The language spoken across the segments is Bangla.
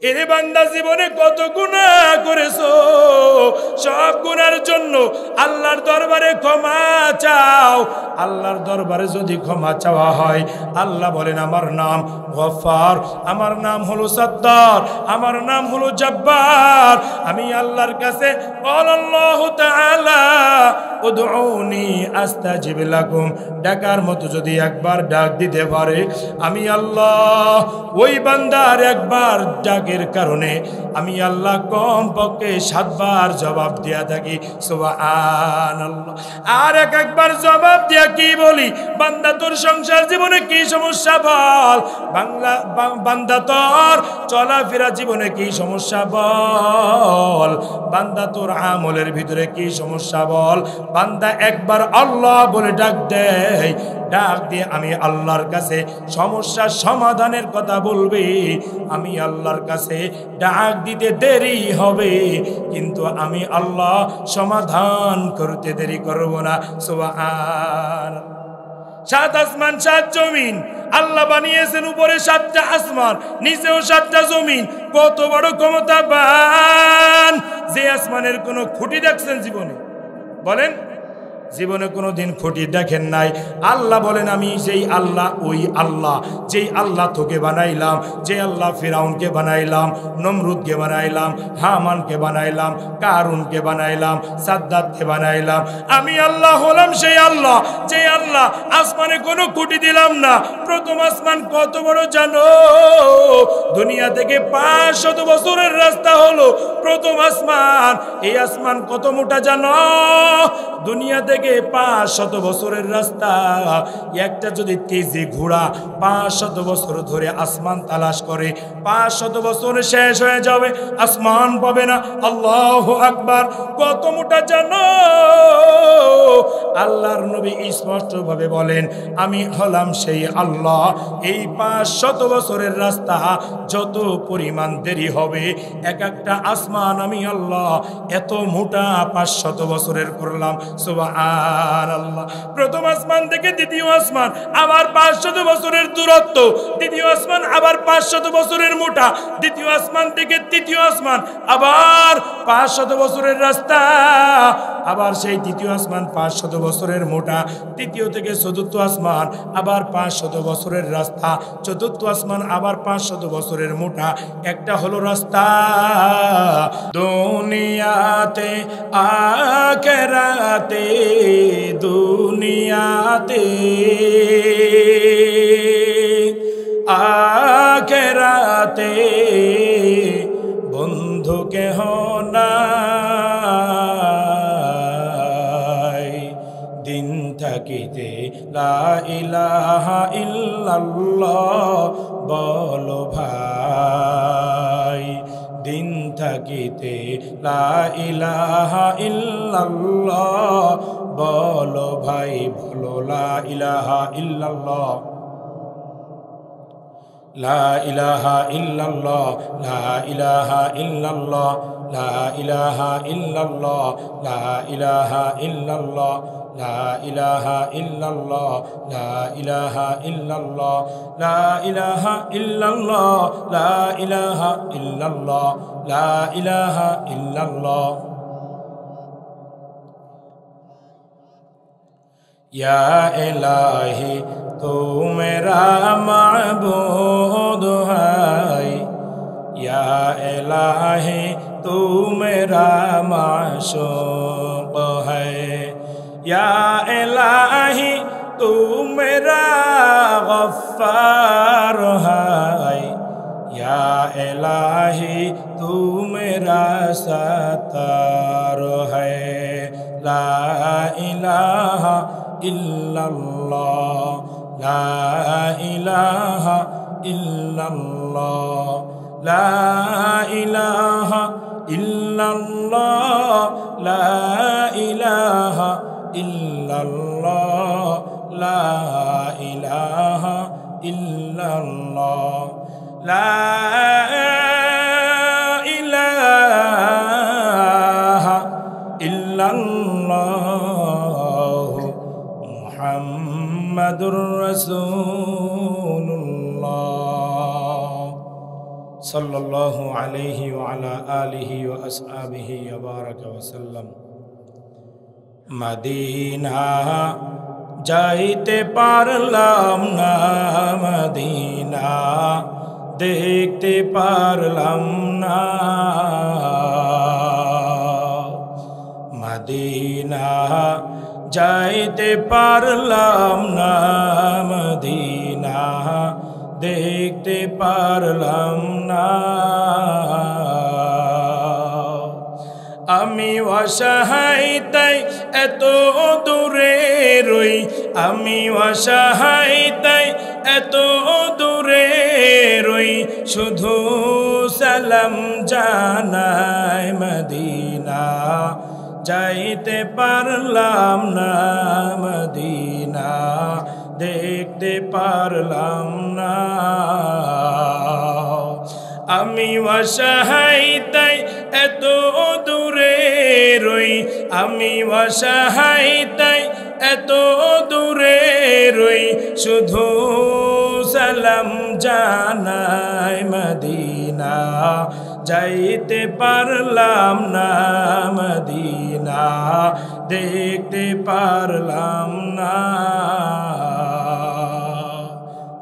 এরে বান্দা জীবনে কত গুনাহ করেছো, সব গুনার জন্য আল্লাহর দরবারে ক্ষমা চাও। আল্লাহর দরবারে যদি ক্ষমা চাওয়া হয়, আল্লাহ বলেন আমার নাম গফফার, আমার নাম হলো সত্তার, আমার নাম হলো জব্বার। আমি আল্লাহর কাছে আল্লাহু তাআলা উদউনি আস্তাজিব লাকুম, ডাকার মতো যদি একবার ডাক দিতে পারে, আমি আল্লাহ ওই বান্দার একবার ডাকের কারণে আমি আল্লাহ কমপক্ষে 7 বার জবাব দিয়া থাকি সুবহানাল্লাহ। আর একবার জবাব দিয়া কি বলি, বান্দা তোর সংসার জীবনে কি সমস্যা বল, বান্দা তোর চলাফেরা জীবনে কি সমস্যা বল, বান্দা তোর আমলের ভিতরে কি সমস্যা বল। বান্দা একবার আল্লাহ বলে ডাক দেয়, ডাক দিয়ে আমি আল্লাহর কাছে সমস্যার সমাধানের কথা বলবে। আমি আল্লাহর কাছে ডাক দিতে দেরি হবে, কিন্তু আমি আল্লাহ সমাধান করতে দেরি করব না। সুবহানাল্লাহ। 7 আসমান 7 জমিন আল্লাহ বানিয়েছেন, উপরে 7টা আসমান, নিচেও 7টা জমিন। কত বড় ক্ষমতাবান! যে আসমানের কোনো খুঁটি দেখছেন জীবনে? বলেন, জীবনে কোনো দিন খুঁটি দেখেন নাই। আল্লাহ বলেন আমি যেই আল্লাহ, ওই আল্লাহ যেই আল্লাহ তোকে বানাইলাম, যে আল্লাহ ফিরাউনকে বানাইলাম, নমরুদকে বানাইলাম, হামানকে বানাইলাম, কারুনকে বানাইলাম, সাদ্দাতকে বানাইলাম, আমি আল্লাহ হলাম সেই আল্লাহ যে আল্লাহ আসমানে কোনো খুঁটি দিলাম না। প্রথম আসমান কত বড় জানো? দুনিয়া থেকে 500 বছরের রাস্তা হলো প্রথম আসমান। এই আসমান কত মোটা জানো? দুনিয়া থেকে 500 বছরের রাস্তা। একটা যদি তেজি ঘোড়া 500 বছর ধরে আসমান তালাশ করে, 500 বছরে শেষ হয়ে যাবে, আসমান পাবে না। আল্লাহু আকবার! কত মোটা জানো? আল্লাহর নবী স্পষ্ট ভাবে বলেন আমি হলাম সেই আল্লাহ। এই 500 বছরের রাস্তা যত পরিমাণ দেরি হবে, এক একটা আসমান আমি আল্লাহ এত মোটা 500 বছরের করলাম। সুবহানাল্লাহ। প্রথম আসমান থেকে দ্বিতীয় আসমান আবার 500 বছরের দূরত্ব, দ্বিতীয় আসমান আবার 500 বছরের মোটা, দ্বিতীয় আসমান থেকে তৃতীয় আসমান আবার 500 বছরের রাস্তা, আবার সেই তৃতীয় আসমান 500 বছরের মোটা, তৃতীয় থেকে চতুর্থ আসমান আবার 500 বছরের রাস্তা, চতুর্থ আসমান আবার 500 বছরের মোটা। একটা হলো রাস্তা দুনিয়াতে আখিরাতে, দুনিয়াতে আখিরাতে বন্ধু কেহ নাই। দিন থাকিতে লা ইলাহা ইল্লাল্লাহ বলো ভাই, দিন থাকিতে লা ইলাহা ইল্লাল্লাহ বলো ভাই, বলো লা ইলাহা ইল্লাল্লাহ, লা ইলাহা ইল্লাল্লাহ, লা ইলাহা ইল্লাল্লাহ, লা ইলাহা ইল্লাল্লাহ, লা ইলাহা ইল্লাল্লাহ, লা ইলাহা ইল্লাল্লাহ, লা ইলাহা ইল্লাল্লাহ, লা ইলাহা ইল্লাল্লাহ, লা ইলাহা ইল্লাল্লাহ, লা ইলাহা ইল্লাল্লাহ। या इलाही तू मेरा माबूद है, या इलाही तू मेरा माशूक है, या इलाही तू मेरा गफ्फार है, या इलाही तू मेरा सत्तार है। ला इलाहा इल्लल्लाह, ला इलाहा इल्लल्लाह, ला इलाहा इल्लल्लाह, ला इलाहा इल्लल्लाह, ला इलाहा इल्लल्लाह, ला इलाहा इल्लल्लाह मुहम्मदुर रसूलुल्लाह। সাল্লাল্লাহু আলাইহি ওয়া আলা আলিহি ওয়া আসহাবিহি ওয়া বারাকা ওয়া সাল্লাম। মদিনা যাইতে পারলাম না, মদিনা দেখতে পারলাম না, মদিনা যাইতে পারলাম না, মদিনা দেখতে পারলাম না। আমি অসহায় তাই এত দূরে রই, আমি অসহায় তাই এত দূরে রই, শুধু সালাম জানাই মদিনা যাইতে পারলাম না, মদিনা দেখতে পারলাম না। আমি অসহায় তাই এত দূরে রই, আমি অসহায় তাই এত দূরে রই, শুধু সালাম জানাই মদিনা যাইতে পারলাম না, মদিনা দেখতে পারলাম না।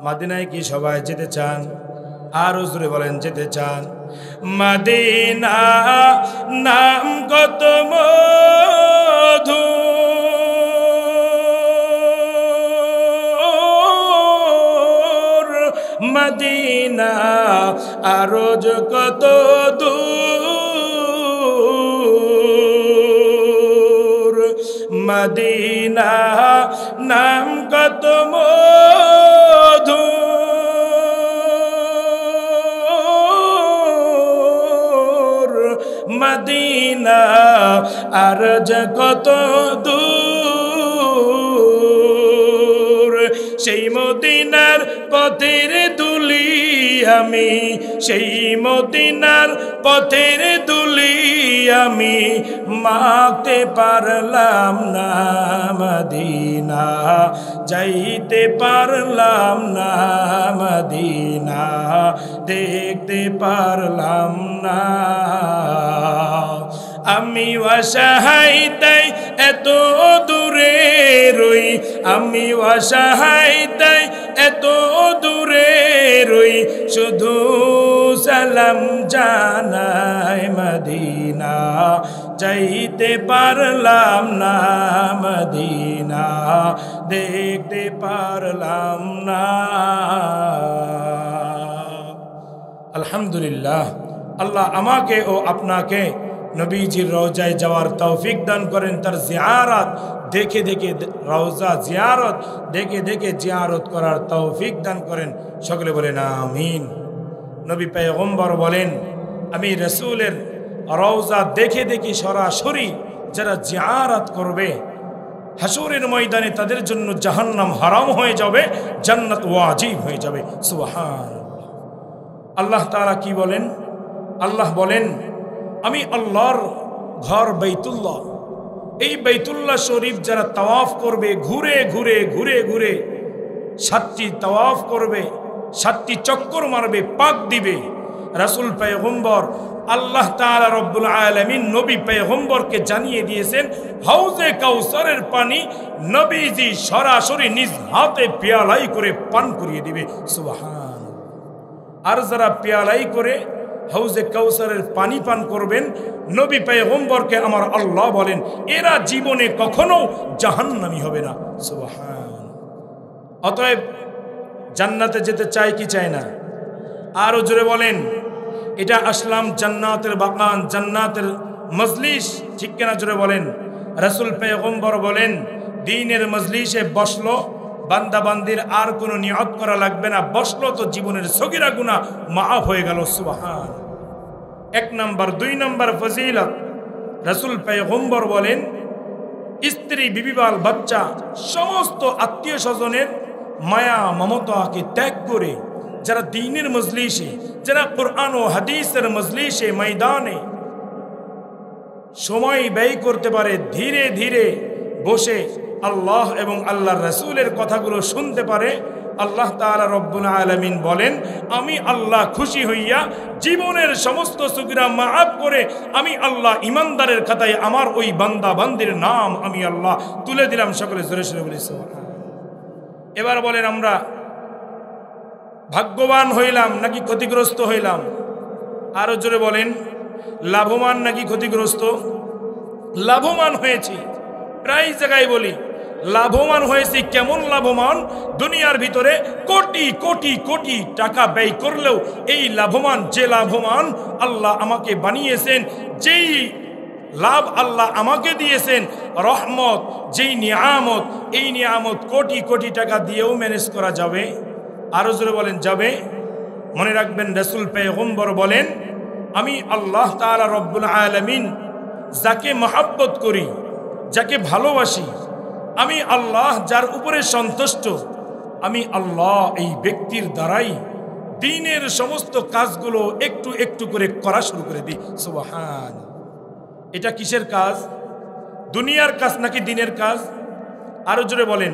মদিনায় কি সবাই যেতে চান? আর জোরে বলেন যেতে চান? মদিনা নাম কত মধু, মদিনা আরজ কত দূর, মদিনা নাম কত মধু, মদিনা আরজ কত দূর। সেই মদিনার পথের দুলি আমি, সেই মদিনার পথের দুলি আমি, মাখতে পারলাম না, মদিনা যাইতে পারলাম না, মদিনা দেখতে পারলাম না। আমি অসহায় তাই এত দূরে রই, আমি অসহায় তাই এত দূরে রই, শুধু সালাম জানাই মদিনা যাইতে পারলাম না, মদিনা দেখতে পারলাম না। আলহামদুলিল্লাহ, আল্লাহ আমাকে ও আপনাকে নবীজির রওজায় যাওয়ার তৌফিক দান করেন, তার জিয়ারত দেখে দেখে রওজা জিয়ারত দেখে দেখে জিয়ারত করার তৌফিক দান করেন। সকলে বলেন আমিন। নবী পয়গম্বর বলেন, আমি রাসূলের রওজা দেখে দেখে সরাসরি যারা জিয়ারত করবে, হাসরের ময়দানে তাদের জন্য জাহান্নাম হারাম হয়ে যাবে, জান্নাত ওয়াজিব হয়ে যাবে। সুবহানাল্লাহ। আল্লাহ তাআলা কি বলেন? আল্লাহ বলেন, আমি আল্লাহর ঘর বাইতুল্লাহ, এই বাইতুল্লাহ শরীফ যারা তাওয়াফ করবে, ঘুরে ঘুরে ঘুরে ঘুরে 7টি তাওয়াফ করবে, 7টি চক্কর মারবে, পাক দিবে, রাসূল পয়গম্বর আল্লাহ তাআলা রব্বুল আলামিন নবী পয়গম্বরকে জানিয়ে দিয়েছেন, হাউজে কাউসারের পানি নবীজি সরাসরি নিজ হাতে পেয়ালাই করে পান করিয়ে দিবে। সুবহানাল্লাহ। আর যারা পেয়ালাই করে হাউজে কাউসারের পানি পান করবেন, নবী পয়গম্বরকে আমার আল্লাহ বলেন, এরা জীবনে কখনো জাহান্নামী হবে না। সুবহানাল্লাহ। অতএব জান্নাতে যেতে চাই কি চাই না? আরো জোরে বলেন। এটা আসলাম জান্নাতের বাগান, জান্নাতের মজলিস, ঠিক কিনা? জোরে বলেন। রাসূল পয়গম্বর বলেন, দ্বীনের মজলিসে বসলো, বান্দা বান্দির আর কোনো নিয়ত করা লাগবে না, বসলো তো জীবনের সগীরা গুনাহ মাফ হয়ে গেল। সুবহান। 1 নম্বর। 2 নম্বর ফজিলত, রাসূল পয়গম্বর বলেন, স্ত্রী, বিবিবাল, বাচ্চা, সমস্ত আত্মীয় স্বজনের মায়া মমতাকে ত্যাগ করে যারা দ্বীনের মজলিসে, যারা কোরআন ও হাদিসের মজলিসে ময়দানে সময় ব্যয় করতে পারে, ধীরে ধীরে বসে আল্লাহ এবং আল্লাহর রাসূলের কথাগুলো শুনতে পারে, আল্লাহ তাআলা রব্বুল আলামিন বলেন, আমি আল্লাহ খুশি হইয়া জীবনের সমস্ত সগীরা মাফ করে আমি আল্লাহ ইমানদারের খাতায় আমার ওই বান্দা বান্দির নাম আমি আল্লাহ তুলে দিলাম। সকলে জোরে সোরে বলি সুবহানাল্লাহ। এবার বলেন, আমরা ভাগ্যবান হইলাম নাকি ক্ষতিগ্রস্ত হইলাম? আরো জোরে বলেন, লাভবান নাকি ক্ষতিগ্রস্ত? লাভবান হয়েছি। প্রায় জায়গায় বলি লাভবান হয়েছি। কেমন লাভবান? দুনিয়ার ভিতরে কোটি কোটি কোটি টাকা ব্যয় করলেও এই লাভবান, যে লাভবান আল্লাহ আমাকে বানিয়েছেন, যেই লাভ আল্লাহ আমাকে দিয়েছেন রহমত, যেই নিয়ামত, এই নিয়ামত কোটি কোটি টাকা দিয়েও ম্যানেজ করা যাবে? আরো জোরে বলেন, যাবে? মনে রাখবেন, রাসূল পয়গম্বর বলেন, আমি আল্লাহ তাআলা রব্বুল আলামিন যাকে মহব্বত করি, যাকে ভালোবাসি, আমি আল্লাহ যার উপরে সন্তুষ্ট, আমি আল্লাহ এই ব্যক্তির দ্বারাই দ্বীনের সমস্ত কাজগুলো একটু একটু করে করা শুরু করে দিই। সুবহান। এটা কিসের কাজ? দুনিয়ার কাজ নাকি দ্বীনের কাজ? আরো জোরে বলেন,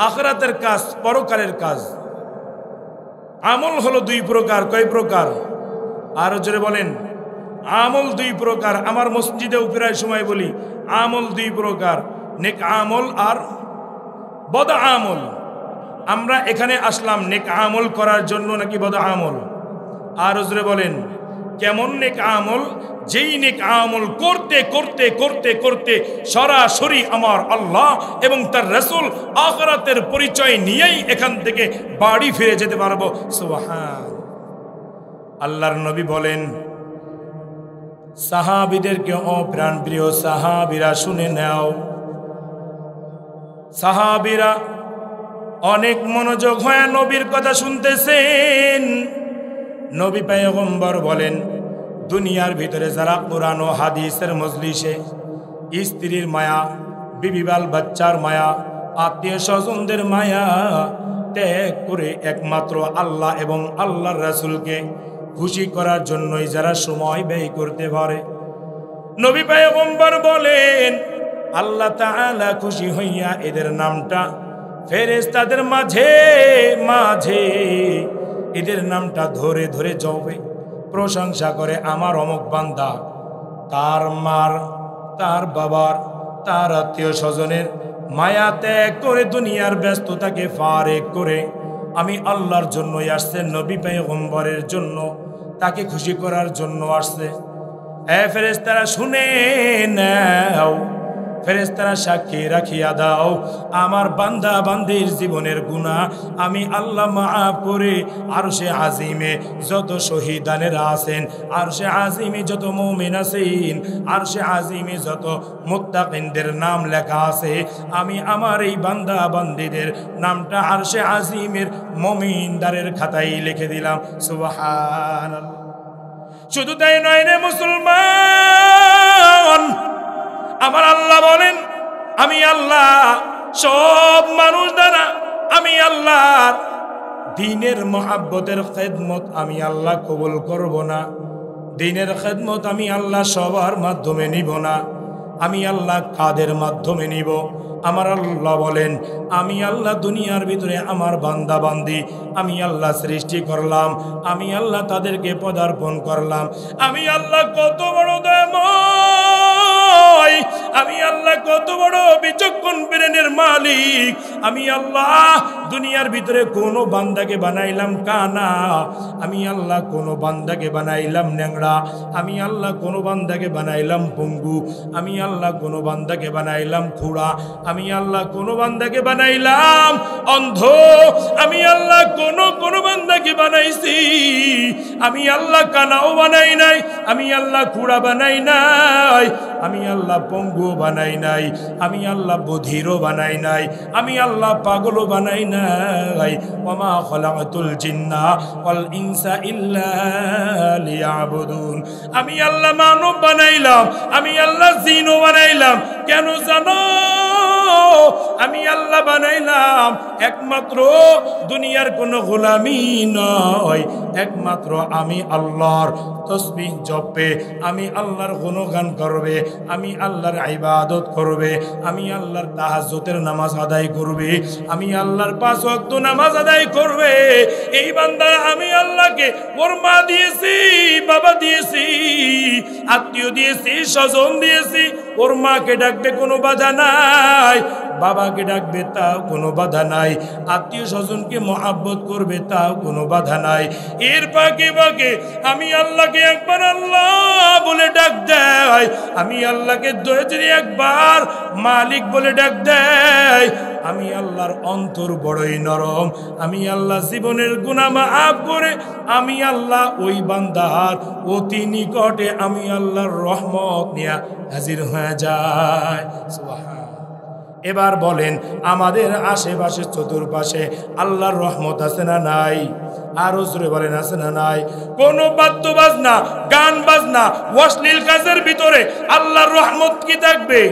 আখিরাতের কাজ, পরকালের কাজ। আমল হলো দুই প্রকার। কয় প্রকার? আরো জোরে বলেন, আমল দুই প্রকার। আমার মসজিদেও প্রায় সময় বলি আমল দুই প্রকার, নেক আমল আর বদ আমল। আমরা এখানে আসলাম নেক আমল করার জন্য নাকি বদ আমল? আর জোরে বলেন, কেমন নেক আমল? যেই নেক আমল করতে করতে করতে করতে সরাসরি আমার আল্লাহ এবং তার রাসূল আখিরাতের পরিচয় নিয়েই এখান থেকে বাড়ি ফিরে যেতে পারবো। সুবহান। আল্লাহর নবী বলেন, সাহাবীদেরকে, ও প্রাণ প্রিয় সাহাবীরা শুনে নাও। সাহাবীরা অনেক মনোযোগ হয়ে নবীর কথা শুনতেছেন। নবী পয়গম্বর বলেন, দুনিয়ার ভিতরে যারা কোরআন ও হাদিসের মজলিসে স্ত্রীর মায়া, বিবি বাল বাচ্চার মায়া, আত্মীয় স্বজনদের মায়া ত্যাগ করে একমাত্র আল্লাহ এবং আল্লাহর রাসূলকে খুশি করার জন্যই যারা সময় ব্যয় করতে পারে, নবী পয়গম্বর বলেন, আল্লাহ তাআলা খুশি হইয়া এদের নামটা ফেরেশতাদের মাঝে মাঝে এদের নামটা ধরে ধরে যাবে, প্রশংসা করে, আমার অমুক বান্দা তার মার, তার বাবার, তার আত্মীয় স্বজনের মায়া ত্যাগ করে দুনিয়ার ব্যস্ততাকে ফারেক করে আমি আল্লাহর জন্যই আসছে, নবী পয়গম্বরের জন্য, তাকে খুশি করার জন্য আসছে। এ ফেরেশতারা শুনে নাও, ফেরেশতারা সাক্ষী রাখিয়া দাও, আমার বান্দা বান্দির জীবনের গুনাহ আমি আল্লাহ মাফ করে আরশে আজিমে যত শহীদানেরা আছেন, আরশে আজিমে যত মুমিন আছেন, আরশে আজিমে যত মুত্তাকিনদের নাম লেখা আছে, আমি আমার এই বান্দা বান্দিদের নামটা আরশে আজিমের মুমিনদারের খাতায় লিখে দিলাম। সুবহানাল্লাহ। শুধু তাই নয় রে মুসলমান, আমার আল্লাহ বলেন, আমি আল্লাহ সব মানুষ দ্বারা আমি আল্লাহর দ্বীনের মহব্বতের খেদমত আমি আল্লাহ কবুল করব না। দ্বীনের খেদমত আমি আল্লাহ সবার মাধ্যমে নিব না। আমি আল্লাহ কাদের মাধ্যমে নিব? আমার আল্লাহ বলেন, আমি আল্লাহ দুনিয়ার ভিতরে আমার বান্দা বান্দি আমি আল্লাহ সৃষ্টি করলাম, আমি আল্লাহ তাদেরকে পদার্পণ করলাম। আমি আল্লাহ কত বড় দয়াময়, আমি আল্লাহ কত বড় বিচক্ষণ ব্রেনের মালিক। আমি আল্লাহ দুনিয়ার ভিতরে কোনো বান্দাকে বানাইলাম কানা, আমি আল্লাহ কোনো বান্দাকে বানাইলাম ন্যাংরা, আমি আল্লাহ কোনো বান্দাকে বানাইলাম পঙ্গু, আমি আল্লাহ কোনো বান্দাকে বানাইলাম খুড়া, আমি আল্লাহ কোনো বান্দাকে বানাইলাম অন্ধ, আমি আল্লাহ কোনো বান্দাকে বানাইছি। আমি আল্লাহ কানাও বানাই নাই, আমি আল্লাহ খুড়া বানাই নাই, আমি আল্লাহ পঙ্গু বানাই নাই, আমি আল্লাহ বধিরও বানাই নাই, আমি আল্লাহ পাগলও বানাই নাই। ওমা খলাকাতুল জিন্না ওয়াল ইনসা ইল্লা লিয়াবুদুন। আমি আল্লাহ মানব বানাইলাম, আমি আল্লাহ জিনও বানাইলাম। কেন জানো? আমি আল্লাহ বানাইলাম একমাত্র দুনিয়ার কোনো গোলামি নয়, একমাত্র আমি আল্লাহর তসবিহ জপে, আমি আল্লাহর গুণগান করবে, আমি আল্লাহর ইবাদত করবে, আমি আল্লাহর তাহাজ্জুদের নামাজ আদায় করবে, আমি আল্লাহর 5 ওয়াক্ত নামাজ আদায় করবে। এই বান্দা আমি আল্লাহকে ওর মা দিয়েছি, বাবা দিয়েছি, আত্মীয় দিয়েছি, স্বজন দিয়েছি। ওর মাকে ডাকবে কোনো বাধা নাই, বাবাকে ডাকবে তাও কোনো বাধা নাই, আত্মীয় স্বজনকে মহাব্বত করবে তাও কোনো বাধা নাই। এর পাকে পাকে আমি আল্লাহকে একবার আল্লাহ বলে ডাক দেয়, আমি আল্লাহকে যদি একবার মালিক বলে ডাক দেয়, আমি আল্লাহর অন্তর বড়ই নরম, আমি আল্লাহ জীবনের গুনাহ মাফ করে আমি আল্লাহ ওই বান্দার অতি নিকটে আমি আল্লাহর রহমত নিয়ে হাজির হয়ে যায়। সুবহান। এবার বলেন, আমাদের আশেপাশে চতুর্পাশে আল্লাহর রহমত আছে না নাই? আরো জোরে বলেন, আছে না নাই? কোন বাদ্য বাজনা, গান বাজনা, অশ্লীল কাজের ভিতরে আল্লাহর রহমত কি থাকবে?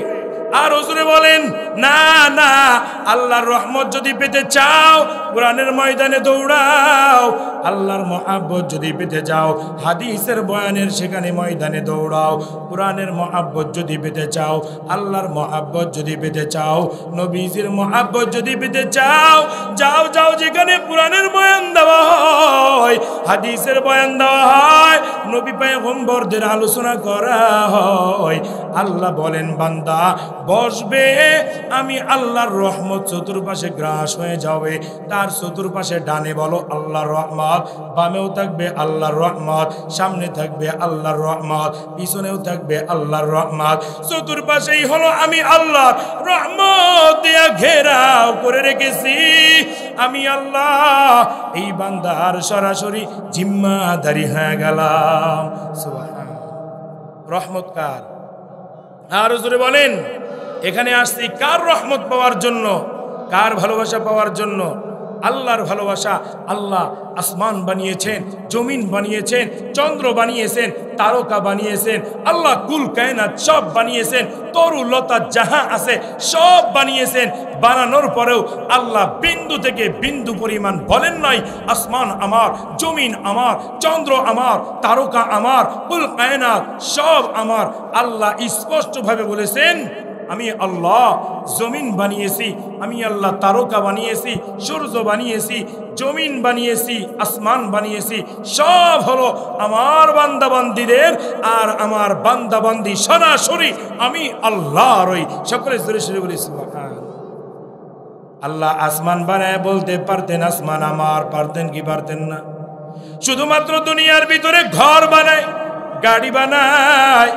আর হুজুরে বলেন না না, আল্লাহর রহমত যদি পেতে চাও কোরআনের ময়দানে দৌড়াও, আল্লাহর মহাব্বত যদি পেতে চাও হাদিসের বয়ানের সেখানে ময়দানে দৌড়াও, কোরআনের মহাব্বত যদি পেতে চাও, আল্লাহর মহাব্বত যদি পেতে চাও, নবীজির মহাব্বত যদি পেতে চাও, যাও যাও যেখানে কোরআনের বয়ান দেওয়া হয়, হাদিসের বয়ান দেওয়া হয়, নবী পয়গম্বরদের আলোচনা করা হয়। আল্লাহ বলেন বান্দা বসবে, আমি আল্লাহর রহমত চতুর্পাশে গ্রাস হয়ে যাবে। তার চতুর্পাশে ডানে বলো আল্লাহর রহমত, বামেও থাকবে আল্লাহর রহমত, সামনে থাকবে আল্লাহর রহমত, পিছনেও থাকবে আল্লাহর রহমত। চতুর্পাশেই হলো আমি আল্লাহর রহমত দিয়া ঘেরাও করে রেখেছি। আমি আল্লাহ এই বান্দার সরাসরি জিম্মাদারি হয়ে গেলাম। সুবহানাল্লাহ। রহমত কার? আর জোরে বলেন, এখানে আসছি কার রহমত পাওয়ার জন্য, কার ভালোবাসা পাওয়ার জন্য? আল্লাহর ভালোবাসা। আল্লাহ আসমান বানিয়েছেন, জমিন বানিয়েছেন, চন্দ্র বানিয়েছেন, তারকা বানিয়েছেন, আল্লাহ কুল কায়নাত সব বানিয়েছেন, তরু লতা যাহা আছে সব বানিয়েছেন। বানানোর পরেও আল্লাহ বিন্দু থেকে বিন্দু পরিমাণ বলেন নাই আসমান আমার, জমিন আমার, চন্দ্র আমার, তারকা আমার, কুল কায়নাত সব আমার। আল্লাহ স্পষ্টভাবে বলেছেন আমি আল্লাহ জমিন বানিয়েছি, আমি আল্লাহ তারকা বানিয়েছি, সূর্য বানিয়েছি, জমিন বানিয়েছি, আসমান বানিয়েছি, সব হলো আমার বান্দাবান্দীদের। আর আমার বান্দাবান্দি সরাসরি আমি আল্লাহরই। সকলে জোরে জোরে বলি সুবহান। আল্লাহ আসমান বানায় বলতে পারতেন আসমান আমার, পারতেন কি পারতেন না? শুধুমাত্র দুনিয়ার ভিতরে ঘর বানায়, গাড়ি বানায়,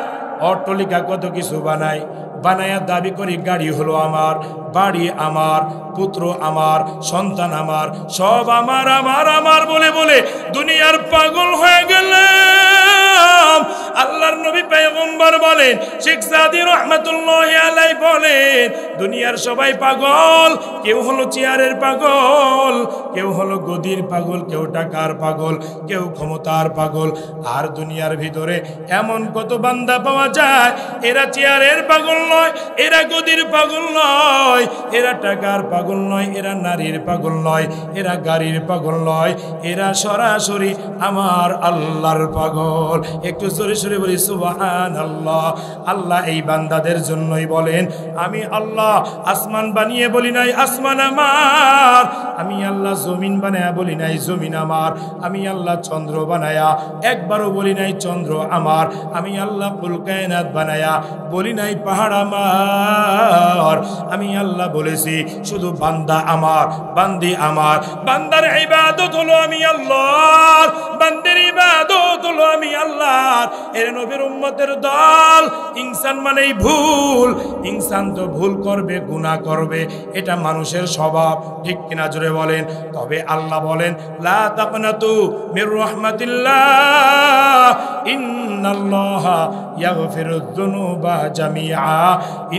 অট্টালিকা কত কিছু বানায়, বানায়া দাবি করি গাড়ি হলো আমার, বাড়ি আমার, পুত্র আমার, সন্তান আমার, সব আমার আমার আমার বলে বলে দুনিয়ার পাগল হয়ে গেলাম। আল্লাহর নবী পয়গম্বর বলেন, শেখ সাদি রহমাতুল্লাহি আলাইহি বলেন, দুনিয়ার সবাই পাগল। কেউ হলো চেয়ারের পাগল, কেউ হলো গদির পাগল, কেউ টাকার পাগল, কেউ ক্ষমতার পাগল। আর দুনিয়ার ভিতরে এমন কত বান্দা পাওয়া যায়, এরা চেয়ারের পাগল নয়, এরা গদির পাগল নয়, এরা টাকার পাগল নয়, এরা নারীর পাগল নয়, এরা গাড়ির পাগল নয়, এরা সরাসরি আমার আল্লাহর পাগল। একটু জোরে সরে বলি সুবহানাল্লাহ। আল্লাহ এই বান্দাদের জন্যই বলেন আমি আল্লাহ আসমান বানিয়ে বলি নাই আসমান আমার, আমি আল্লাহ জমিন বানায়া বলি নাই জমিন আমার, আমি আল্লাহ চন্দ্র বানায়া একবারও বলি নাই চন্দ্র আমার, আমি আল্লাহ কুল কায়নাত বানায়া বলি নাই পাহাড় আমার, আমি আল্লাহ বলেছি শুধু বান্দা আমার, বান্দি আমার। বান্দার ইবাদত হলো আমি আল্লাহর, বান্দির ইবাদত হলো আমি আল্লাহর। এর নবীর উম্মতের দল। ইনসান মানেই ভুল, ইনসান তো ভুল করবে, গুনাহ করবে, এটা মানুষের স্বভাব, ঠিক কিনা জোরে বলেন? তবে আল্লাহ বলেন লা তাকনাতু মির রাহমাতিল্লাহ ইন্নাল্লাহা ইয়াগফিরুয যুনুবা জামিআ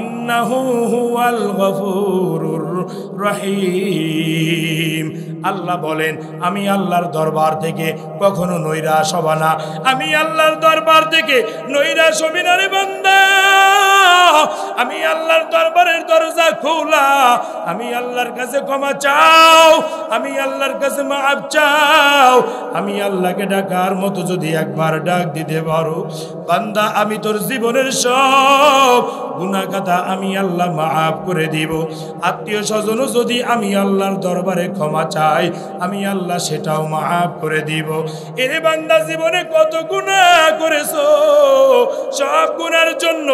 ইন্নাহু হুয়াল গফুরুর রহিম। আল্লাহ বলেন আমি আল্লাহর দরবার থেকে কখনো নৈরাশ হব না, আমি আল্লাহর দরবার থেকে নৈরাশ হবি না রে বান্দা। আমি আল্লাহর দরবারের দরজা খোলা, আমি আল্লাহর কাছে ক্ষমা চাও, আমি আল্লাহর কাছে মাফ চাও। আমি আল্লাহকে ডাকার মতো যদি একবার ডাক দিতে পারো, বান্দা আমি তোর জীবনের সব গুনাহ খাতা আমি আল্লাহ মাফ করে দিব। আত্মীয় স্বজনও যদি আমি আল্লাহর দরবারে ক্ষমা চাই, আমি আল্লাহ সেটাও মাফ করে দিব। এরে বান্দা জীবনে কত গুনাহ করেছো, সব গুনার জন্য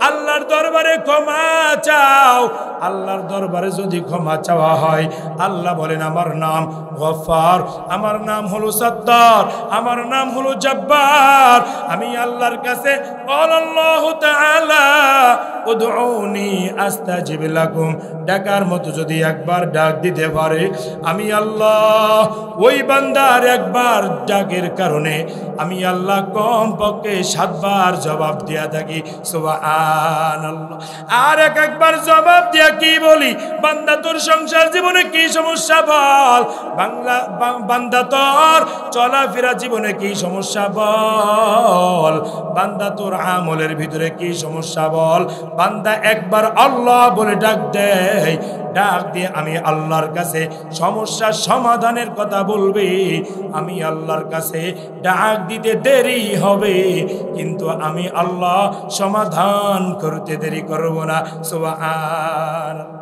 আল্লাহর দরবারে ক্ষমা চাও। আল্লাহর দরবারে যদি ক্ষমা চাওয়া হয়, আল্লাহ বলেন আমার নাম গফফার, আমার নাম হলো সত্তার, আমার নাম হলো জব্বার। আমি আল্লাহর কাছে আল্লাহু তাআলা উদউনি আস্তাজিব লাকুম, ডাকার মতো যদি একবার ডাক দিতে পারে, আমি আল্লাহ ওই বান্দার একবার ডাকের কারণে আমি আল্লাহ কমপক্ষে 7 বার জবাব দিয়া থাকি সুবহানাল্লাহ। আর একবার জবাব দিয়া কি বলি, বান্দা তোর সংসার জীবনে কি সমস্যা বল, বান্দা তোর চলাফেরা জীবনে কি সমস্যা বল, বান্দা তোর আমলের ভিতরে কি সমস্যা বল। বান্দা একবার আল্লাহ বলে ডাক দেয়, ডাক দিয়ে আমি আল্লাহর কাছে সমস্যার সমাধানের কথা বলবে। আমি আল্লাহর কাছে ডাক দিতে দেরি হবে, কিন্তু আমি আল্লাহ সমাধান করতে দেরি করব না। সুবহানাল্লাহ।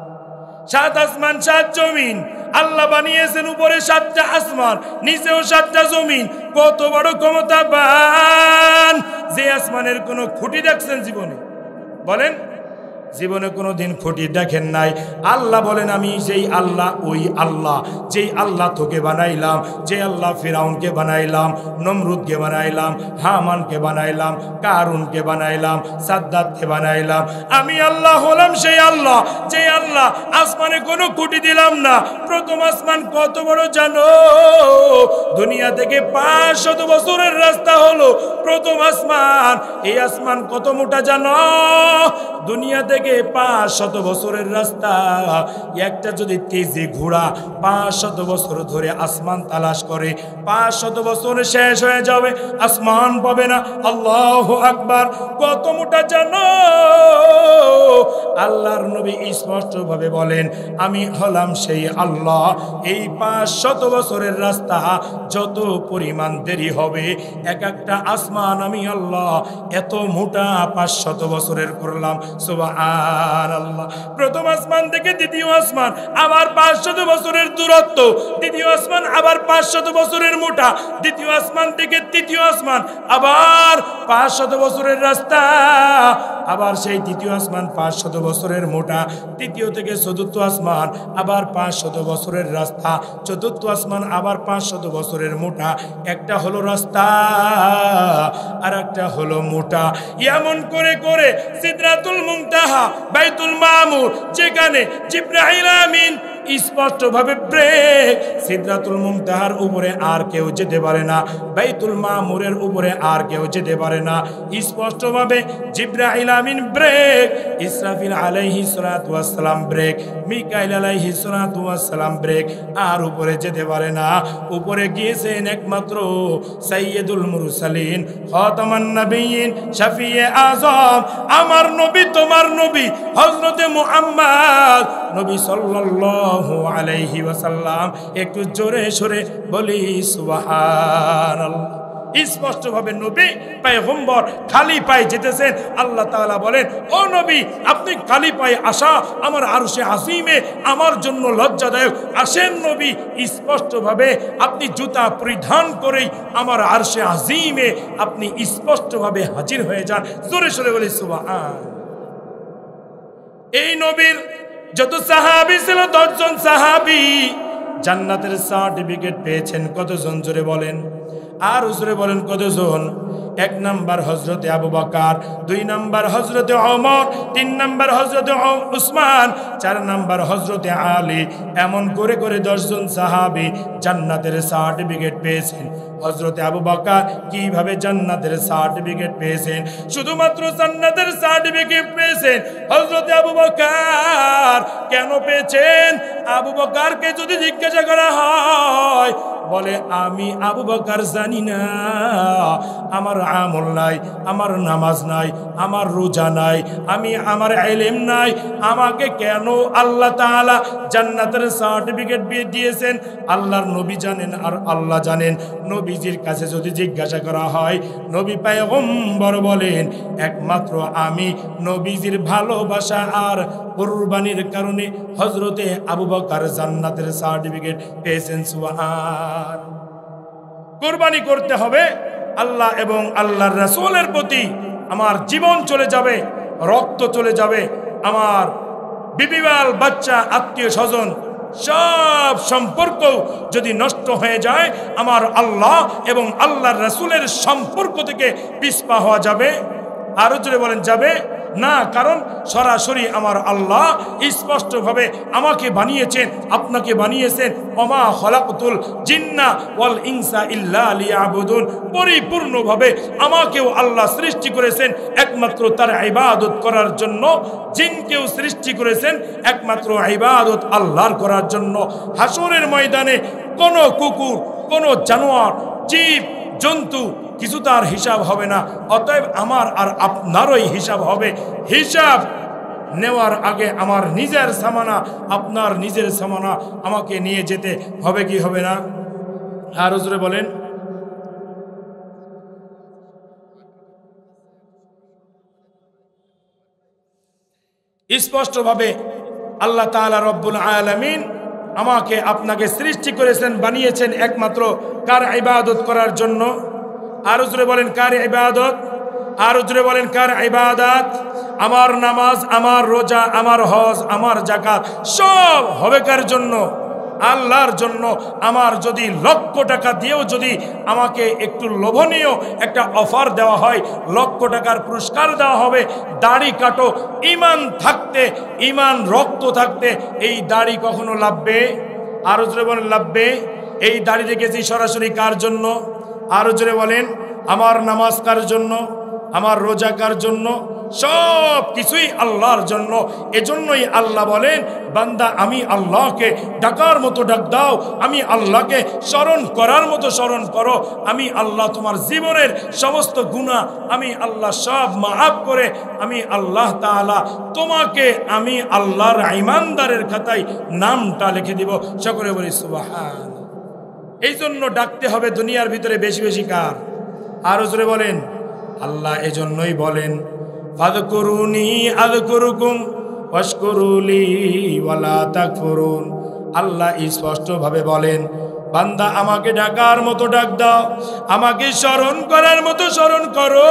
7 আসমান 7 জমিন আল্লাহ বানিয়েছেন, উপরে 7টা আসমান, নিচেও 7টা জমিন। কত বড় ক্ষমতাবান! যে আসমানের কোনো খুঁটি দেখছেন জীবনে? বলেন, জীবনে কোনো দিন খুঁটি দেখেন নাই। আল্লাহ বলেন আমি যেই আল্লাহ, ওই আল্লাহ যেই আল্লাহ তোকে বানাইলাম, যে আল্লাহ ফিরাউনকে বানাইলাম, নমরুদকে বানাইলাম, হামানকে বানাইলাম, কারুনকে বানাইলাম, সাদ্দাতকে বানাইলাম, আমি আল্লাহ হলাম সেই আল্লাহ যে আল্লাহ আসমানে কোনো খুঁটি দিলাম না। প্রথম আসমান কত বড় জানো? দুনিয়া থেকে 500 বছরের রাস্তা হলো প্রথম আসমান। এই আসমান কত মোটা জানো? দুনিয়া থেকে 500 বছরের রাস্তা। একটা যদি তেজি ঘোড়া 500 বছর ধরে আসমান তালাশ করে, 500 বছরে শেষ হয়ে যাবে, আসমান পাবে না। আল্লাহু আকবার! কত মোটা জানো? আল্লাহর নবী স্পষ্ট ভাবে বলেন আমি হলাম সেই আল্লাহ। এই 500 বছরের রাস্তা যত পরিমাণ দেরি হবে, এক একটা আসমান আমি আল্লাহ এত মোটা 500 বছরের করলাম। সুবহানাল্লাহ। প্রথম আসমান থেকে দ্বিতীয় আসমান আবার 500 বছরের দূরত্ব, দ্বিতীয় আসমান আবার 500 বছরের মোটা, দ্বিতীয় আসমান থেকে তৃতীয় আসমান আবার 500 বছরের রাস্তা, আবার সেই তৃতীয় আসমান 500 বছরের মোটা, তৃতীয় থেকে চতুর্থ আসমান আবার 500 বছরের রাস্তা, চতুর্থ আসমান আবার 500 বছরের মোটা। একটা হলো রাস্তা আর একটা হলো মোটা। এমন করে করে সিদরাতুল মুনতাহা, বাইতুল মামুর, যেখানে জিবরাইল আমিন স্পষ্ট ভাবে ব্রেক, সিদরাতুল মুনতাহার উপরে আর কেউ যেতে পারে না, বাইতুল মামুরের উপরে আর কেউ যেতে পারে না। স্পষ্ট ভাবে জিবরাইল আমিন ব্রেক, ইসরাফিল আলাইহিস সালাতু ওয়াস সালাম ব্রেক, মিকাইল আলাইহিস সালাতু ওয়াস সালাম ব্রেক, আর উপরে যেতে পারে না। উপরে গিয়েছেন একমাত্র সাইয়্যিদুল মুরসালিন, খাতামান নবিয়্যিন, শফিয়ে আযম, আমার নবী তোমার নবী হযরতে মুহাম্মদ নবী সাল্লাল্লাহু আলাইহি ওয়াসাল্লাম। একটু জোরে সরে বলি সুবহানাল্লাহ। স্পষ্ট ভাবে নবী পয়গম্বর খালি পায়ে যেতেছেন। আল্লাহ তাআলা বলেন ও নবী আপনি খালি পায়ে আসা আমার আরশে আজিমে আমার জন্য লজ্জাদায়ক। আসেন নবী, স্পষ্ট ভাবে আপনি জুতা পরিধান করেই আমার আরশে আজিমে আপনি স্পষ্ট ভাবে হাজির হয়ে যান। জোরে সরে বলি সুবহান। এই নবীর যত সাহাবী ছিল 10 জন সাহাবী জান্নাতের সার্টিফিকেট পেয়েছেন। কতজন জোরে বলেন, আর জোরে বলেন কতজন? 1 নাম্বার হযরতে আবু বকর, 2 নাম্বার হযরতে ওমর, 3 নাম্বার হযরতে উসমান, 4 নাম্বার হযরতে আলী। এমন করে করে 10 জন সাহাবী জান্নাতের সার্টিফিকেট পেয়েছেন। হযরতে আবু বকর কিভাবে জান্নাতের সার্টিফিকেট পেয়েছেন? শুধুমাত্র জান্নাতের সার্টিফিকেট পেয়েছেন। হযরতে আবু বকর কেন পেয়েছেন? আবু বকরকে যদি জিজ্ঞাসা করা হয় বলে আমি আবু বকর জানি না, আমার আমল নাই, আমার নামাজ নাই, আমার রোজা নাই, আমার ইলম নাই, আমাকে কেন আল্লাহ তাআলা জান্নাতের সার্টিফিকেট দিয়েছেন আল্লাহর নবী জানেন আর আল্লাহ জানেন। নবীজির কাছে যদি জিজ্ঞাসা করা হয়, নবী পয়গম্বর বলেন একমাত্র আমি নবীজির ভালোবাসা আর কুরবানির কারণে হযরতে আবু বকর জান্নাতের সার্টিফিকেট পেয়েছেন। সুবহান। কুরবানি করতে হবে আল্লাহ এবং আল্লাহর রাসূলের প্রতি। আমার জীবন চলে যাবে, রক্ত চলে যাবে, আমার বিবিবাল বাচ্চা আত্মীয় স্বজন সব সম্পর্ক যদি নষ্ট হয়ে যায়, আমার আল্লাহ এবং আল্লাহর রাসূলের সম্পর্ক থেকে পিছপা হওয়া যাবে? আরো জোরে বলেন যাবে না। কারণ সরাসরি আমার আল্লাহ স্পষ্টভাবে আমাকে বানিয়েছেন, আপনাকে বানিয়েছেন, ওমা খলাকতুল জিন্না ওয়াল ইনসা ইল্লা লিয়াবুদুন। পরিপূর্ণভাবে আমাকেও আল্লাহ সৃষ্টি করেছেন একমাত্র তার ইবাদত করার জন্য, জিনকেও সৃষ্টি করেছেন একমাত্র ইবাদত আল্লাহর করার জন্য। হাসরের ময়দানে কোনো কুকুর, কোনো জানোয়ার, জীব জন্তু কিছু তার হিসাব হবে না। অতএব আমার আর আপনারই হিসাব হবে। হিসাব নেওয়ার আগে আমার নিজের সামানা, আপনার নিজের সামানা আমাকে নিয়ে যেতে হবে কি হবে না? আর জোরে বলেন। স্পষ্টভাবে আল্লাহ তাআলা রব্বুল আলামিন আমাকে আপনাকে সৃষ্টি করেছেন, বানিয়েছেন একমাত্র কার ইবাদত করার জন্য? আরো জোরে বলেন কার ইবাদত? আরো জোরে বলেন কার ইবাদত? আমার নামাজ, আমার রোজা, আমার হজ, আমার যাকাত সব হবে কার জন্য? আল্লাহর জন্য। আমার যদি লক্ষ টাকা দিয়েও যদি আমাকে একটু লোভনীয় একটা অফার দেওয়া হয়, লক্ষ টাকার পুরস্কার দেওয়া হবে, দাড়ি কাটো, ঈমান থাকতে, ঈমান রক্ত থাকতে এই দাড়ি কখনো লাভবে? আরো জোরে বলেন লাভবে? এই দাড়ি রেখেছি সরাসরি কার জন্য? আরো জোরে বলেন। আমার নামাজ কার জন্য? আমার রোজা কার জন্য? সব কিছুই আল্লাহর জন্য। এজন্যই আল্লাহ বলেন, বান্দা আমি আল্লাহকে ডাকার মতো ডাক দাও, আমি আল্লাহকে স্মরণ করার মতো স্মরণ করো, আমি আল্লাহ তোমার জীবনের সমস্ত গুনাহ আমি আল্লাহ সব মাফ করে আমি আল্লাহ তাআলা তোমাকে আমি আল্লাহর ঈমানদারের খাতায় নামটা লিখে দিব। সকলে বলি সুবহান। এই জন্য ডাকতে হবে দুনিয়ার ভিতরে বেশি বেশি কার? আরো জোরে বলেন। আল্লাহ এজন্যই বলেন, ফাযকুরুনি আযকুরুকুম ওয়াশকুরুলি ওয়ালা তাকফুরুন। আল্লাহ স্পষ্টভাবে বলেন, বান্দা আমাকে ডাকার মতো ডাক দাও, আমাকে স্মরণ করার মতো স্মরণ করো।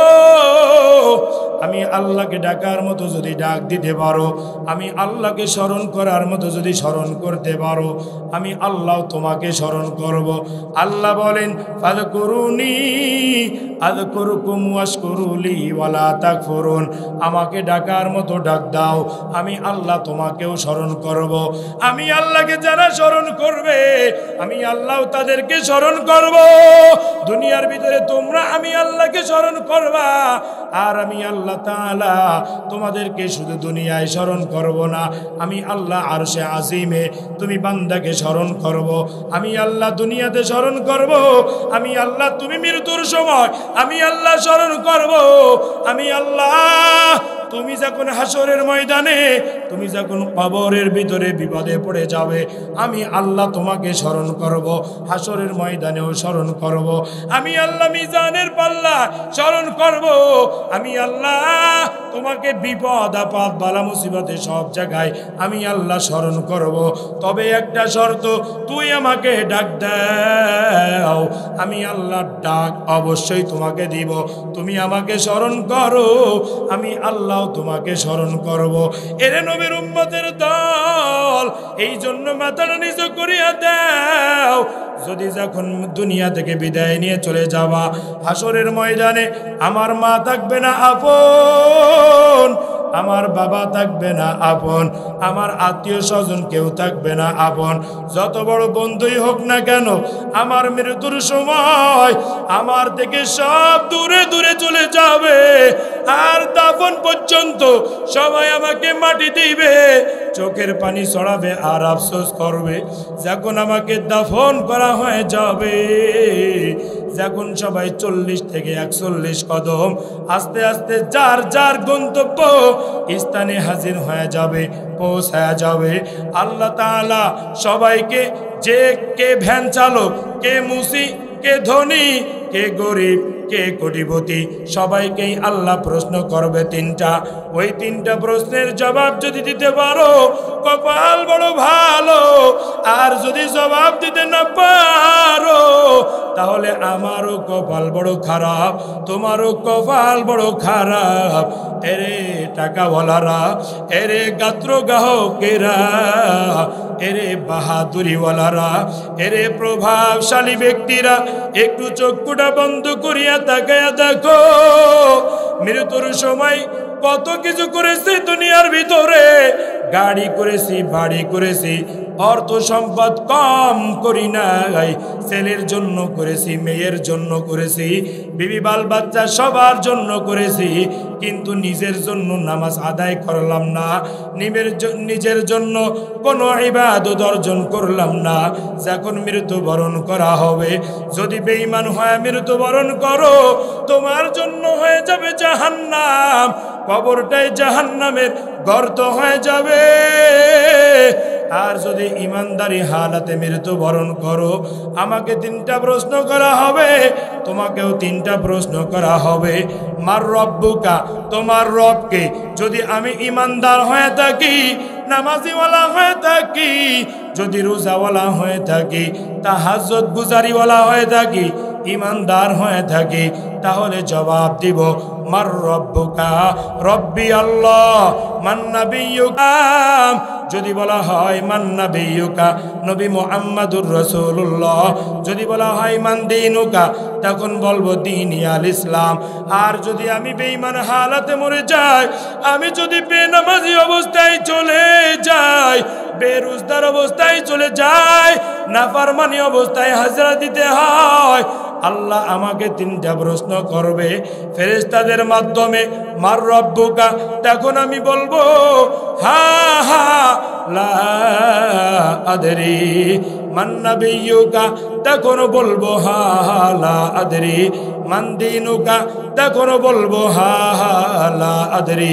আমি আল্লাহকে ডাকার মতো যদি ডাক দিতে পারো, আমি আল্লাহকে স্মরণ করার মতো যদি স্মরণ করতে পারো, আমি আল্লাহ তোমাকে স্মরণ করব। আল্লাহ বলেন, ফাযকুরুনি আযকুরুকুম ওয়াশকুরুলি ওয়ালা তাকফুরুন। আমাকে ডাকার মতো ডাক দাও, আমি আল্লাহ তোমাকেও স্মরণ করব। আমি আল্লাহকে যারা স্মরণ করবে, আমি আল্লাহ তাদেরকে স্মরণ করব। দুনিয়ার ভিতরে তোমরা আমি আল্লাহকে স্মরণ করবা, আর আমি আল্লাহ তাআলা তোমাদেরকে শুধু দুনিয়ায় স্মরণ করব না, আমি আল্লাহ আরশে আজিমে তুমি বান্দাকে স্মরণ করব। আমি আল্লাহ দুনিয়াতে স্মরণ করব, আমি আল্লাহ তুমি মৃত্যুর সময় আমি আল্লাহ স্মরণ করব। আমি আল্লাহ তুমি যখন হাসরের ময়দানে, তুমি যখন কবরের ভিতরে বিপদে পড়ে যাবে, আমি আল্লাহ তোমাকে স্মরণ করব, হাসরের ময়দানেও স্মরণ করব। আমি আল্লাহ মিজানের পাল্লা স্মরণ করব। আমি আল্লাহ তোমাকে বিপদ আপদ বালা মুসিবতে সব জায়গায় আমি আল্লাহ স্মরণ করব। তবে একটা শর্ত, তুই আমাকে ডাক দাও, আমি আল্লাহ ডাক অবশ্যই তোমাকে দিব। তুমি আমাকে স্মরণ করো, আমি আল্লাহ তোমাকে স্মরণ করব। এরে নবীর উম্মতের দল, এই জন্য মাথাটা নিচু করিয়া দাও। যদি যখন দুনিয়া থেকে বিদায় নিয়ে চলে যাবা, হাসরের ময়দানে আমার মা থাকবে না আপন, আমার বাবা থাকবে না আপন, আমার আত্মীয় স্বজন কেউ থাকবে না আপন, যত বড় বন্ধুই হোক না কেন আমার মৃত্যুর সময় আমার থেকে সব দূরে দূরে চলে যাবে। আর দাফন পর্যন্ত সবাই আমাকে মাটি দিবে, চোখের পানি ছড়াবে আর আফসোস করবে যখন আমাকে দাফন করা হয়ে যাবে। যখন সবাই 40 থেকে 41 কদম আস্তে আস্তে যার যার গন্তব্য স্থানে হাজির হয়ে যাবে, পৌঁছায়া যাবে, আল্লাহ তাআলা সবাইকে, যে কে ভ্যান চালক, কে মুসি, কে ধনী, কে গরিব, কে কোটিপতি, সবাইকেই আল্লাহ প্রশ্ন করবে তিনটা। ওই তিনটা প্রশ্নের জবাব যদি দিতে পারো কপাল বড় ভালো, আর যদি জবাব দিতে না পারো তাহলে আমারও কপাল বড় খারাপ, তোমারও কপাল বড় খারাপ। এরে টাকাওয়ালারা, এরে গাত্র গ্রাহকেরা, এরে বাহাদুরিওয়ালারা, এরে প্রভাবশালী ব্যক্তিরা, একটু চক্ষুটা বন্ধ করিয়া তাকায়া দেখো মৃত্যুর সময় কত কিছু করেছি দুনিয়ার ভিতরে। গাড়ি করেছি, বাড়ি করেছি, অর্থ সম্পদ কম করি নাই, ছেলের জন্য করেছি, মেয়ের জন্য করেছি, বিবি বাল বাচ্চা সবার জন্য করেছি, কিন্তু নিজের জন্য নামাজ আদায় করলাম না, নিজের জন্য কোনো ইবাদত অর্জন করলাম না। যখন মৃত্যুবরণ করা হবে, যদি বেঈমান হয়ে মৃত্যুবরণ করো তোমার জন্য হয়ে যাবে জাহান্নাম, কবরটাই জাহান্নামের গর্ত হয়ে যাবে। আর যদি ইমানদারি হালাতে মৃত্যুবরণ করো আমাকে তিনটা প্রশ্ন করা হবে, তোমাকেও তিনটা প্রশ্ন করা হবে। মার রব্বুকা, তোমার রবকে। যদি আমি ইমানদার হয়ে থাকি, নামাজিওয়ালা হয়ে থাকি, যদি রোজাওয়ালা হয়ে থাকি, তাহাজ্জুদ গুজারিওয়ালা হয়ে থাকি, ইমানদার হয়ে থাকি, তাহলে জবাব দিব মার রব্বুকা, রব্বি আল্লাহ, মান নাবিয়্যুকা। যদি বলা হয় মান নাবিয়্যুকা, নবী মুহাম্মাদুর রাসূলুল্লাহ। যদি বলা হয় মান দীনুকা, তখন বলবো দীন আল ইসলাম। আর যদি আমি বেঈমান হালাতে মরে যাই, আমি যদি বেনামাজি অবস্থায় চলে যাই, বেরোজগার অবস্থায় চলে যাই, নাফরমানি অবস্থায় হাজরা দিতে হয়, আল্লাহ আমাকে তিনটা প্রশ্ন করবে ফেরেশতাদের মাধ্যমে। মার রব্বুকা, তখন আমি বলবো হা হা লা আদরি। মান নাবিয়্যুকা, তখন বলবো হা হা লা আদরি। মান দীনুকা, তখন বলবো হা হা লা আদরি।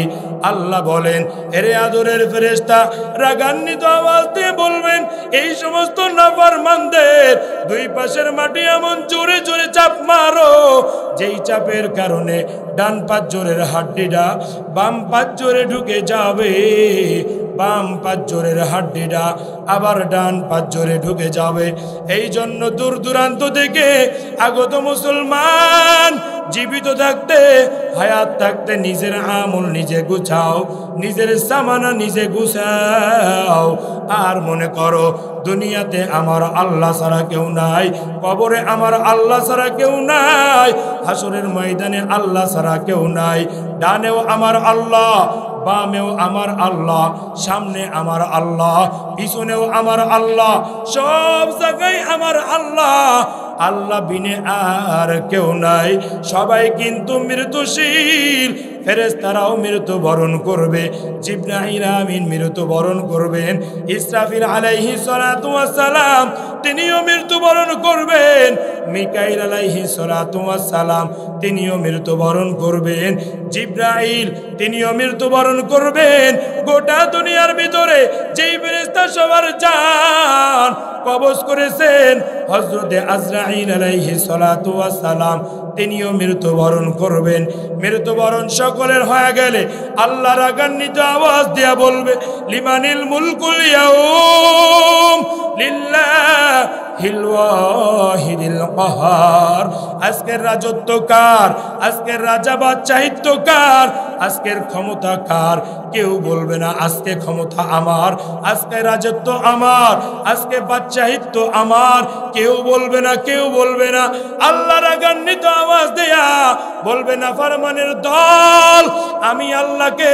আল্লাহ বলেন, এরে আদরের ফেরেশতা রাগান্বিত আওয়াজ দিয়ে বলবেন, এই সমস্ত নাফরমানদের দুই পাশের মাটি এমন জোরে জোরে চাপ মারো, যেই চাপের কারণে ডান পাঁজরের হাড্ডিটা বাম পাঁজরে ঢুকে যাবে, বাম পাঁজরের হাড্ডিটা আবার ডান পাঁজরে ঢুকে যাবে। এই জন্য দূর দূরান্ত থেকে আগত মুসলমান জীবিত থাকতে, হায়াত থাকতে নিজের আমল নিজে গুছাও, নিজের সামানা নিজে গুছাও। আর মনে করো দুনিয়াতে আমার আল্লাহ ছাড়া কেউ নাই, কবরে আমার আল্লাহ ছাড়া কেউ নাই, হাসরের ময়দানে আল্লাহ ছাড়া কেউ নাই। ডানেও আমার আল্লাহ, বামেও আমার আল্লাহ, সামনে আমার আল্লাহ, পিছনেও আমার আল্লাহ, সব জায়গায় আমার আল্লাহ। আল্লাহ বিনে আর কেউ নাই। সবাই কিন্তু মৃত্যুশীল, ফেরেশতারাও মৃত্যুবরণ করবে, জিবরাইল আমিন মৃত্যুবরণ করবেন, ইসরাফিল আলাইহিস সালাতু ওয়াস সালাম তিনিও মৃত্যুবরণ করবেন, মিকাইল আলাইহিস সালাতু ওয়াস সালাম তিনিও মৃত্যুবরণ করবেন, জিবরাইল তিনিও মৃত্যুবরণ করবেন। গোটা দুনিয়ার ভিতরে যেই ফেরেশতা সবার জান কবজ করেছেন, হযরতে আজরাইল আলাইহিস সালাতু ওয়াস সালাম তিনিও মৃত্যুবরণ করবেন। মৃত্যুবরণ সকলের হয়ে গেলে আল্লাহ রাগান্বিত আওয়াজ দিয়া বলবে, লিমানিল মুলকুল ইয়াউম, লিল্লাহিল ওয়াহিদিল কাহার। আজকের রাজত্ব কার? আজকের রাজা বাদশাহিত্ব কার? আজকের ক্ষমতা কার? কেউ বলবে না আজকে ক্ষমতা আমার, আজকে রাজত্ব আমার, আজকে বাদশাহিত্ব আমার, কেউ বলবে না, কেউ বলবে না। আল্লাহ রাগান্বিত আওয়াজ দেয়া বলবে, নাফরমানের দল, আমি আল্লাহকে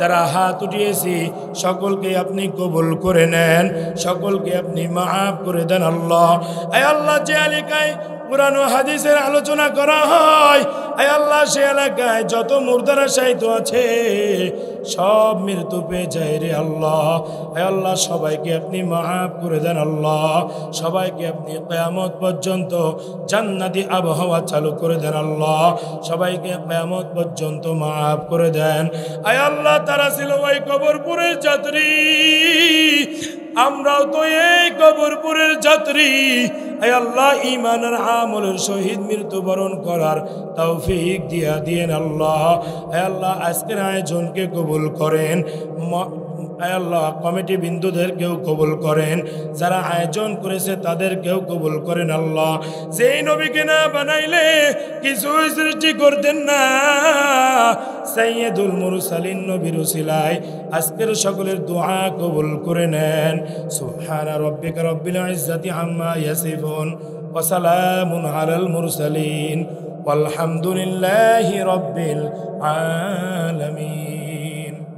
যারা হাত উঠিয়েছি সকলকে আপনি কবুল করে নেন, সকলকে আপনি মাফ করে দেন আল্লাহ। আয় আল্লাহ, যে এলাকায় কুরআন ও হাদিসের আলোচনা করা হয়, আয় আল্লাহ সে এলাকায় যত মুর্দারা শায়িত আছে সব মৃত্যু পেয়ে যায় রে আল্লাহ। আয় আল্লাহ, সবাইকে আপনি মাফ করে দেন আল্লাহ, সবাইকে আপনি কিয়ামত পর্যন্ত জান্নাতি আবহাওয়া চালু করে দেন আল্লাহ, সবাইকে কিয়ামত পর্যন্ত মাফ করে দেন। আয় আল্লাহ, তারা ছিল ওই কবরপুরের যাত্রী, আমরাও তো এই কবরপুরের যাত্রী। আয় আল্লাহ, ঈমানের আমলের শহীদ মৃত্যুবরণ করার তৌফিক দিয়া দিয়েন আল্লাহ। আয় আল্লাহ, আজকের আয়োজনকে কবুল করেন। আয় আল্লাহ, কমিটি বিন্দুদেরকেও কবুল করেন, যারা আয়োজন করেছে তাদেরকেও কবুল করেন আল্লাহ। যেই নবীকে না বানাইলে কিছুই সৃষ্টি করতেন না, সাইয়্যিদুল মুরসালিন নবীর উসিলায় আজকের সকলের দোয়া কবুল করে নেন। সুবহানা রাব্বিকা রাব্বিল ইজ্জাতি আম্মা ইয়াসিফুন ওয়া সালামুন আলাল মুরসালিন ওয়ালহামদুলিল্লাহি রাব্বিল আলামিন।